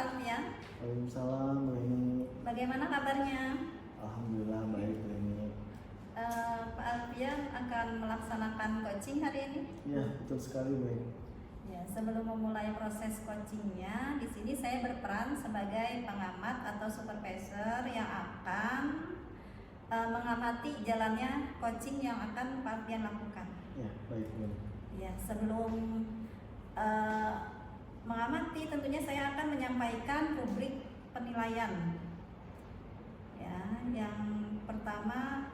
Alfian. Waalaikumsalam, Bu Ini. Bagaimana kabarnya? Alhamdulillah baik, Bu Ini. Pak Alfian akan melaksanakan coaching hari ini? Iya, betul sekali, Bu Ini. Ya, sebelum memulai proses coachingnya, di sini saya berperan sebagai pengamat atau supervisor yang akan mengamati jalannya coaching yang akan Pak Alfian lakukan. Ya, baik, Bu Ini. Ya, sebelum mengamati, tentunya saya akan menyampaikan rubrik penilaian. Ya, yang pertama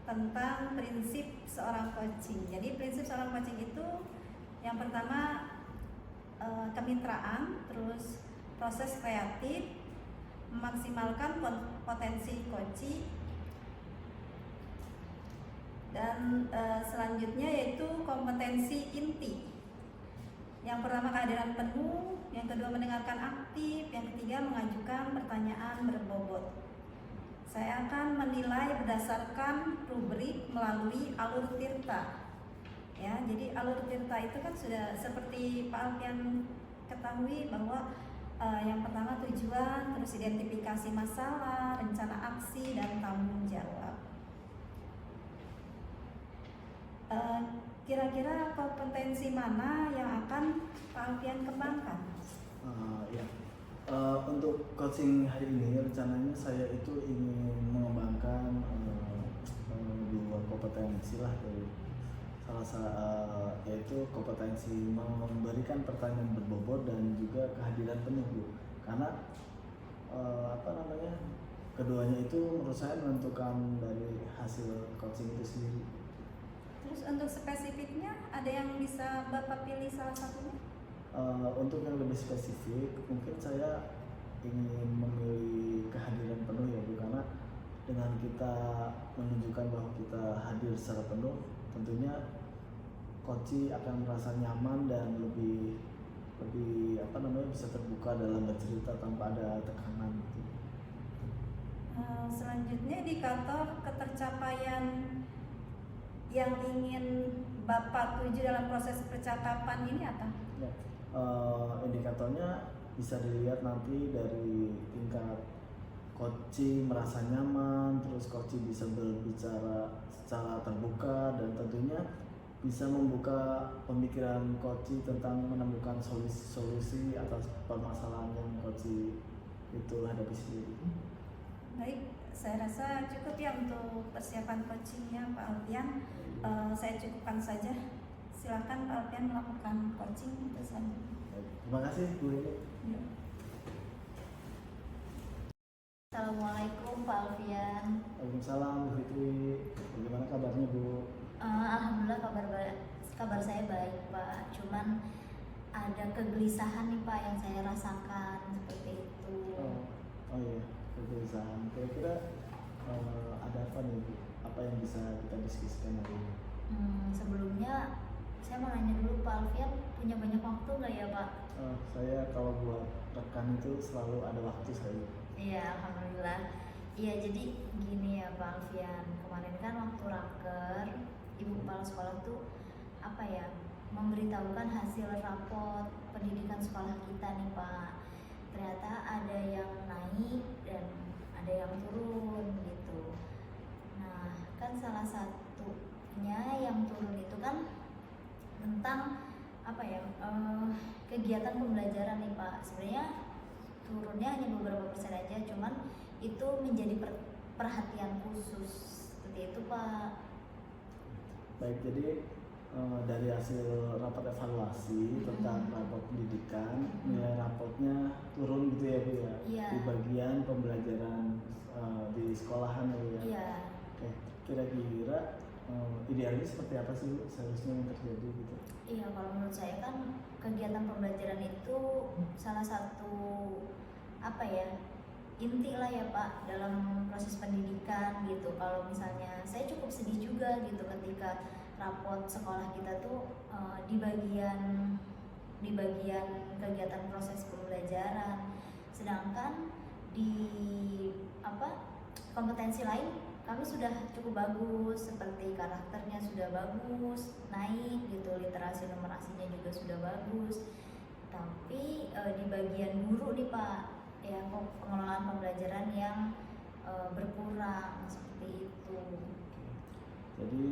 tentang prinsip seorang coaching. Jadi prinsip seorang coaching itu yang pertama kemitraan, terus proses kreatif, memaksimalkan potensi coaching, dan selanjutnya yaitu kompetensi inti. Yang pertama kehadiran penuh, yang kedua mendengarkan aktif, yang ketiga mengajukan pertanyaan berbobot. Saya akan menilai berdasarkan rubrik melalui alur tirta. Ya, jadi alur tirta itu kan sudah seperti Pak Alfian ketahui bahwa yang pertama tujuan, terus identifikasi masalah, rencana aksi, dan tanggung jawab. Kira-kira kompetensi mana yang akan Pak Alfian kembangkan? Ya. Untuk coaching hari ini rencananya saya itu ingin mengembangkan dua kompetensi lah, yaitu kompetensi memberikan pertanyaan berbobot dan juga kehadiran penuh, Bu. Karena keduanya itu menurut saya menentukan dari hasil coaching itu sendiri. Terus untuk spesifiknya ada yang bisa Bapak pilih salah satunya? Untuk yang lebih spesifik mungkin saya ingin memilih kehadiran penuh, ya Bu, karena dengan kita menunjukkan bahwa kita hadir secara penuh, tentunya coach akan merasa nyaman dan lebih bisa terbuka dalam bercerita tanpa ada tekanan gitu. Selanjutnya indikator ketercapaian yang ingin Bapak tuju dalam proses percakapan ini apa? Ya, indikatornya bisa dilihat nanti dari tingkat coach merasa nyaman, terus coach bisa berbicara secara terbuka, dan tentunya bisa membuka pemikiran coach tentang menemukan solusi atas permasalahan yang coach itu hadapi sendiri. Baik, saya rasa cukup ya untuk persiapan coachingnya Pak Alfian. Saya cukupkan saja. Silakan Pak Alfian melakukan coaching itu saja. Terima kasih, Bu Ini. Ya. Assalamualaikum Pak Alfian. Waalaikumsalam, Bu Fitri. Bagaimana kabarnya, Bu? Alhamdulillah kabar saya baik, Pak. Cuman ada kegelisahan nih Pak yang saya rasakan seperti itu. Oh iya, kegelisahan. Kira-kira ada apa nih, Bu? Apa yang bisa kita diskusikan hari ini? Sebelumnya saya mau nanya dulu, Pak Alfian punya banyak waktu nggak ya Pak? Saya kalau buat rekan itu selalu ada waktu saya. Iya, alhamdulillah. Iya, jadi gini ya Pak Alfian, kemarin kan waktu raker Ibu Kepala Sekolah tuh memberitahukan hasil rapot pendidikan sekolah kita nih Pak. Ternyata ada yang naik dan ada yang turun gitu. Nah, kan salah satunya yang turun itu kan tentang kegiatan pembelajaran nih Pak. Sebenarnya turunnya hanya beberapa persen aja, cuman itu menjadi perhatian khusus seperti itu Pak. Baik, jadi dari hasil rapat evaluasi tentang rapot pendidikan, nilai rapotnya turun gitu ya, Bu ya? Iya. Di bagian pembelajaran di sekolahan ya, Bu ya? Iya. Oke, kira-kira idealnya seperti apa sih, Bu, seharusnya yang terjadi gitu? Iya, kalau menurut saya kan kegiatan pembelajaran itu salah satu inti lah ya Pak dalam proses pendidikan gitu. Kalau misalnya saya cukup sedih juga gitu ketika rapot sekolah kita tuh di bagian kegiatan proses pembelajaran, sedangkan di kompetensi lain kami sudah cukup bagus, seperti karakternya sudah bagus, naik gitu, literasi numerasinya juga sudah bagus. Tapi di bagian guru nih Pak, ya pengelolaan pembelajaran yang berkurang seperti itu. Jadi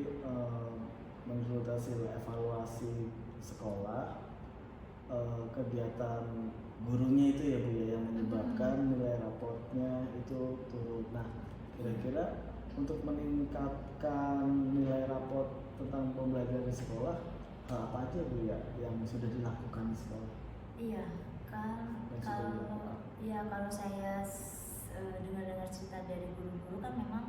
menurut hasil evaluasi sekolah, kegiatan gurunya itu ya Bu ya yang menyebabkan nilai raportnya itu turun. Nah, kira-kira untuk meningkatkan nilai raport tentang pembelajaran di sekolah, hal apa aja Bu ya yang sudah dilakukan di sekolah? Iya, kan Yang sudah kalau dilakukan. ya kalau saya dengar-dengar cerita dari guru-guru kan memang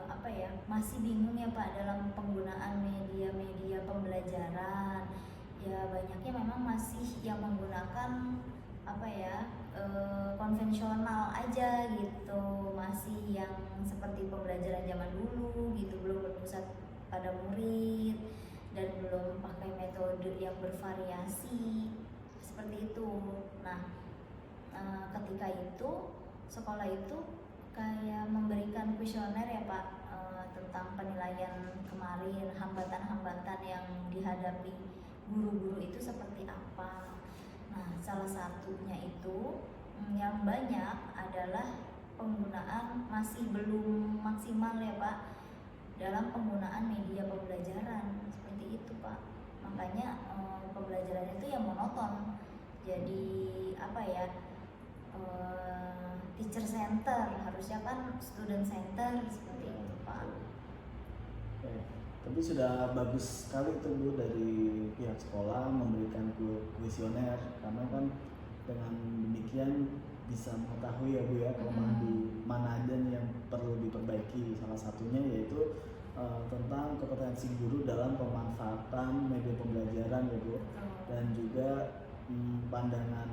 apa ya, masih bingung ya Pak dalam penggunaan media-media pembelajaran. Ya banyaknya memang masih yang menggunakan apa ya, konvensional aja gitu, masih yang seperti pembelajaran zaman dulu gitu, belum berpusat pada murid dan belum pakai metode yang bervariasi seperti itu. Nah, ketika itu sekolah itu kayak memberikan kuesioner ya Pak, tentang penilaian kemarin, hambatan-hambatan yang dihadapi guru-guru itu seperti apa. Nah, salah satunya itu yang banyak adalah penggunaan masih belum maksimal ya Pak dalam penggunaan media pembelajaran seperti itu Pak. Makanya pembelajaran itu yang monoton. Jadi apa ya, teacher center, harusnya kan student center seperti itu Pak. Oke. Tapi sudah bagus sekali itu Bu dari pihak sekolah memberikan kuesioner, karena kan dengan demikian bisa mengetahui ya Bu ya kelemahan di mana aja nih yang perlu diperbaiki. Salah satunya yaitu tentang kompetensi guru dalam pemanfaatan media pembelajaran ya Bu, dan juga pandangan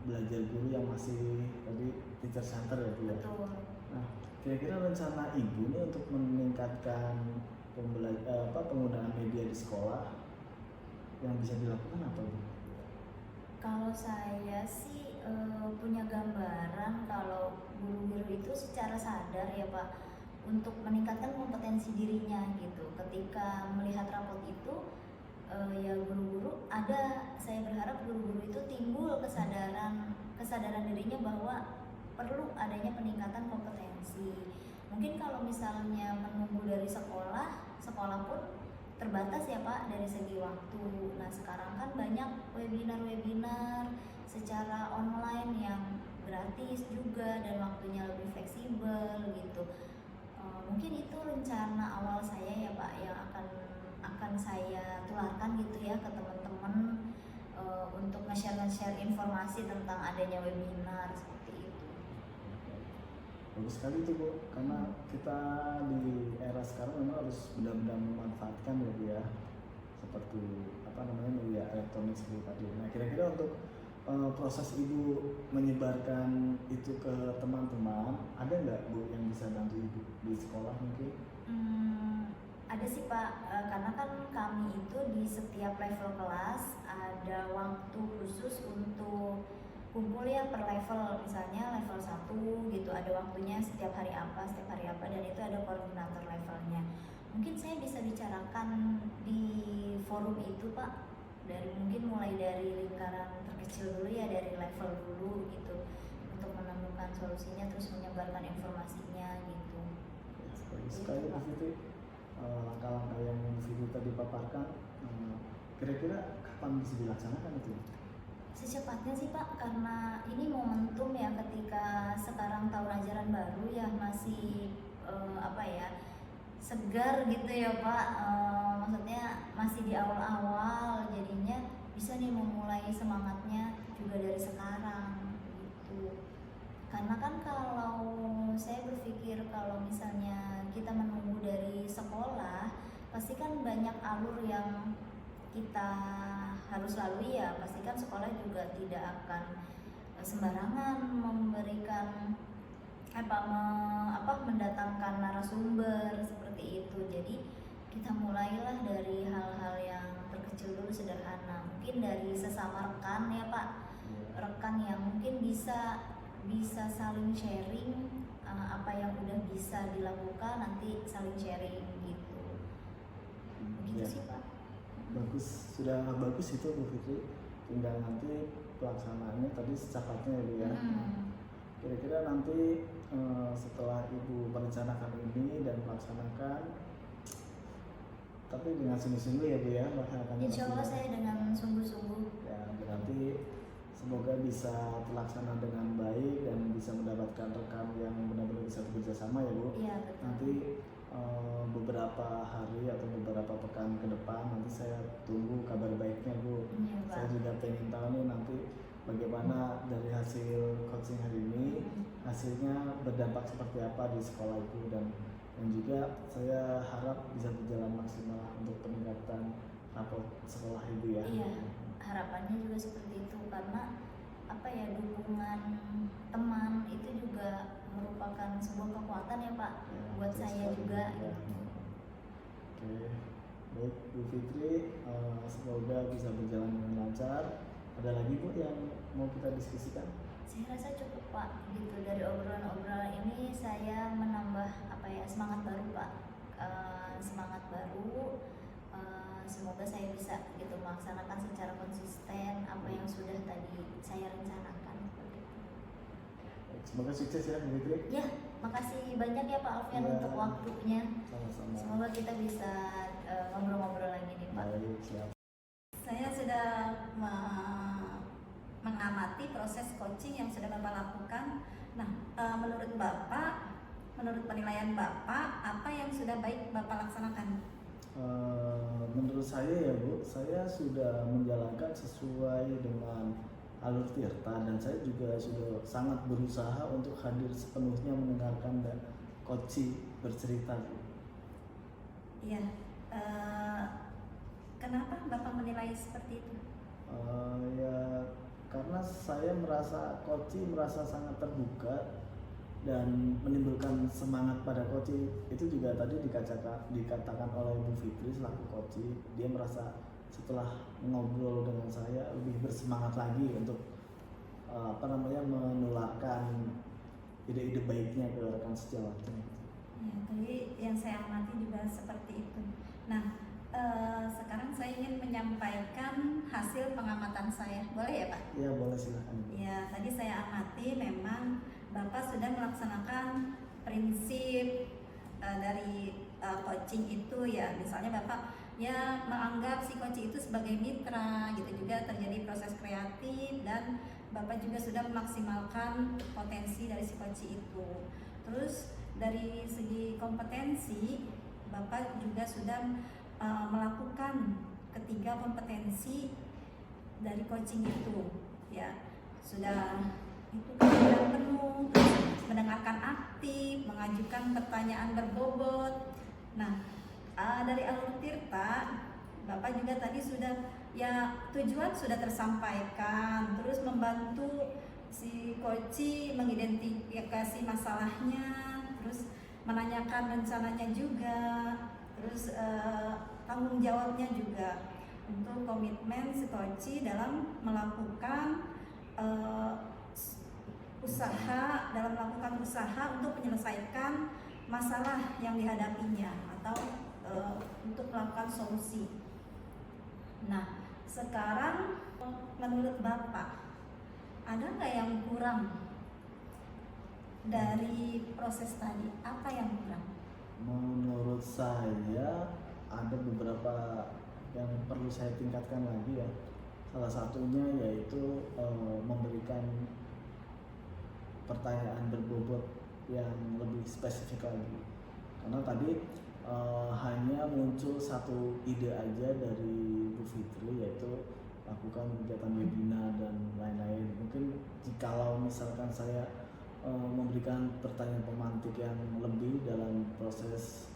belajar guru yang masih tadi teacher center ya Bu ya. Betul. Nah, kira-kira rencana Ibu nih untuk meningkatkan penggunaan media di sekolah yang bisa dilakukan apa Bu? Kalau saya sih punya gambaran kalau guru-guru itu secara sadar ya Pak untuk meningkatkan kompetensi dirinya gitu. Ketika melihat raport itu ya guru-guru ada, saya berharap guru-guru itu timbul kesadaran dirinya bahwa perlu adanya peningkatan kompetensi. Mungkin kalau misalnya menunggu dari sekolah pun terbatas ya Pak dari segi waktu. Nah sekarang kan banyak webinar-webinar secara online yang gratis juga dan waktunya lebih fleksibel gitu. Mungkin itu rencana awal saya ya Pak yang akan saya tularkan gitu ya ke teman-teman untuk nge-share informasi tentang adanya webinar seperti itu. Bagus sekali itu Bu, karena kita di era sekarang memang harus benar-benar memanfaatkan ya Bu ya, seperti media elektronik seperti tadi. Nah kira-kira untuk proses Ibu menyebarkan itu ke teman-teman, ada nggak Bu yang bisa bantu Ibu di sekolah mungkin? Ada sih Pak, karena kan kami itu di setiap level kelas ada waktu khusus untuk kumpul ya per level, misalnya level 1 gitu ada waktunya setiap hari apa dan itu ada koordinator levelnya. Mungkin saya bisa bicarakan di forum itu Pak, mulai dari lingkaran terkecil dulu ya, dari level dulu gitu, untuk menemukan solusinya terus menyebarkan informasinya gitu. Bagus sekali Bu Fitri, langkah-langkah yang Bu Fitri tadi paparkan, kira-kira kapan bisa dilaksanakan itu? Secepatnya sih Pak, karena ini momentum ya, ketika sekarang tahun ajaran baru ya, masih segar gitu ya Pak, maksudnya masih di awal-awal, jadinya bisa nih memulai semangatnya juga dari sekarang gitu. Karena kan kalau saya berpikir kalau misalnya kita menunggu dari sekolah, pasti kan banyak alur yang kita harus lalui ya, pastikan sekolah juga tidak akan sembarangan memberikan mendatangkan narasumber seperti itu. Jadi kita mulailah dari hal-hal yang terkecil dulu, sederhana, mungkin dari sesama rekan ya Pak, rekan yang mungkin bisa saling sharing apa yang udah bisa dilakukan, nanti saling sharing gitu. Begitu Ya. sih Pak. Bagus, sudah bagus itu Bu Fitri. tinggal nanti pelaksanaannya tadi secepatnya ya Bu ya. Hmm. Kira-kira nanti setelah Ibu merencanakan ini dan melaksanakan, tapi dengan sungguh-sungguh ya Bu ya, melaksanakannya Insya Allah pasti saya dengan sungguh-sungguh. ya berarti semoga bisa terlaksana dengan baik dan bisa mendapatkan rekan yang benar-benar bisa bekerja sama ya Bu. Iya betul. Nanti beberapa hari atau beberapa pekan ke depan nanti saya tunggu kabar baiknya Bu. Iya Pak. Saya juga pengen tahu nih nanti bagaimana dari hasil coaching hari ini, hasilnya berdampak seperti apa di sekolah Ibu, dan juga saya harap bisa berjalan maksimal untuk peningkatan rapor sekolah Ibu ya. Iya, harapannya juga seperti itu karena apa ya, dukungan teman itu juga merupakan sebuah kekuatan ya Pak Ya, buat betul saya sekali, juga Bu, ya. gitu. Oke, baik Bu Fitri, semoga bisa berjalan dengan lancar. Ada lagi Bu yang mau kita diskusikan? Saya rasa cukup Pak, gitu dari obrolan-obrolan ini saya menambah apa ya, semangat baru Pak. Semangat baru, semoga saya bisa gitu melaksanakan secara konsisten apa yang sudah tadi saya rencanakan seperti itu. Baik, semoga sukses ya Bu Fitri. Ya, makasih banyak ya Pak Alfian Ya. untuk waktunya. Sama-sama. Semoga kita bisa ngobrol-ngobrol lagi nih Pak. Baik, siap. Saya sudah mengamati proses coaching yang sudah Bapak lakukan. Nah, menurut Bapak, menurut penilaian Bapak, apa yang sudah baik Bapak laksanakan? Menurut saya ya Bu, saya sudah menjalankan sesuai dengan alur Tirta, dan saya juga sudah sangat berusaha untuk hadir sepenuhnya mendengarkan dan coaching bercerita Bu. Iya, kenapa Bapak menilai seperti itu? Ya karena saya merasa coaching merasa sangat terbuka dan menimbulkan semangat pada coaching. Itu juga tadi dikatakan oleh Bu Fitri selaku coaching, dia merasa setelah ngobrol dengan saya lebih bersemangat lagi untuk menularkan ide-ide baiknya ke rekan sejawatnya. Ya, tadi yang saya amati juga seperti itu. Nah, sekarang saya ingin menyampaikan hasil pengamatan saya. Boleh ya Pak? Ya boleh, silakan. Ya, tadi saya amati memang Bapak sudah melaksanakan prinsip dari coaching itu ya. Misalnya Bapak ya menganggap si coaching itu sebagai mitra gitu, juga terjadi proses kreatif, dan Bapak juga sudah memaksimalkan potensi dari si coaching itu. Terus dari segi kompetensi, Bapak juga sudah melakukan ketiga kompetensi dari coaching itu ya. Sudah itu kehadiran penuh, mendengarkan aktif, mengajukan pertanyaan berbobot. Nah, dari alur Tirta, Bapak juga tadi sudah ya, tujuan sudah tersampaikan, terus membantu si coaching mengidentifikasi masalahnya, terus menanyakan rencananya juga, terus tanggung jawabnya juga untuk komitmen si coaching dalam melakukan usaha untuk menyelesaikan masalah yang dihadapinya atau untuk melakukan solusi. Nah, sekarang menurut Bapak ada nggak yang kurang dari proses tadi? Apa yang kurang? Menurut saya ada beberapa yang perlu saya tingkatkan lagi ya. Salah satunya yaitu memberikan pertanyaan berbobot yang lebih spesifik lagi. Karena tadi hanya muncul satu ide aja dari Bu Fitri, yaitu lakukan kegiatan webinar dan lain-lain. Mungkin jikalau misalkan saya memberikan pertanyaan pemantik yang lebih dalam proses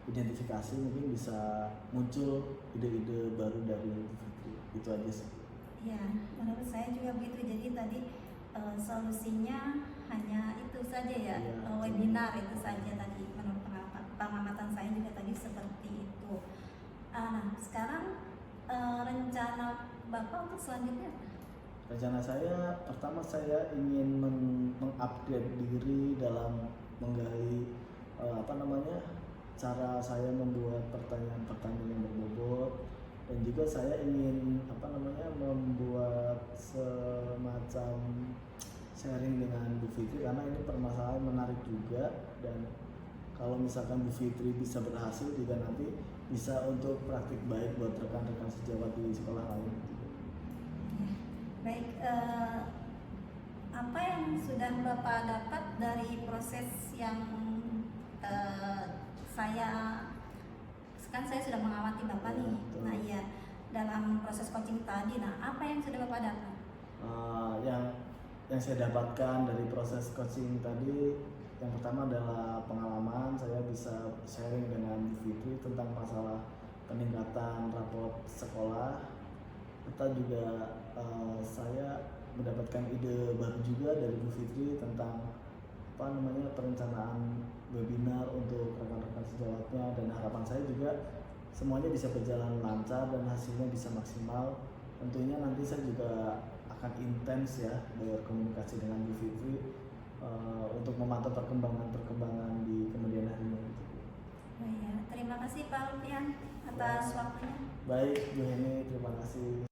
identifikasi, mungkin bisa muncul ide-ide baru dari Bu Fitri. Itu aja sih. Ya, menurut saya juga begitu. Jadi tadi solusinya hanya itu saja ya, webinar itu saja tadi. Menurut pengamatan saya juga tadi seperti itu. Nah, sekarang rencana Bapak untuk selanjutnya apa? Rencana saya, pertama saya ingin mengupgrade diri dalam menggali cara saya membuat pertanyaan-pertanyaan yang berbobot, Dan juga saya ingin membuat semacam sharing dengan Bu Fitri karena ini permasalahan menarik juga, dan kalau misalkan Bu Fitri bisa berhasil juga nanti bisa untuk praktik baik buat rekan-rekan sejawat di sekolah lain. Baik, apa yang sudah Bapak dapat dari proses yang saya sudah mengamati Bapak nih. Betul. Nah iya, dalam proses coaching tadi, nah apa yang sudah Bapak dapat? Yang saya dapatkan dari proses coaching tadi, yang pertama adalah pengalaman. Saya bisa sharing dengan Bu Fitri tentang masalah peningkatan raport sekolah. Serta juga saya mendapatkan ide baru juga dari Bu Fitri tentang perencanaan webinar untuk rekan-rekan sejawatnya, dan harapan saya juga semuanya bisa berjalan lancar dan hasilnya bisa maksimal. Tentunya nanti saya juga akan intens ya berkomunikasi dengan Bu Fitri untuk memantau perkembangan di kemudian harinya. Oh iya, terima kasih Pak Alfian atas waktunya. Baik Bu Heni, terima kasih.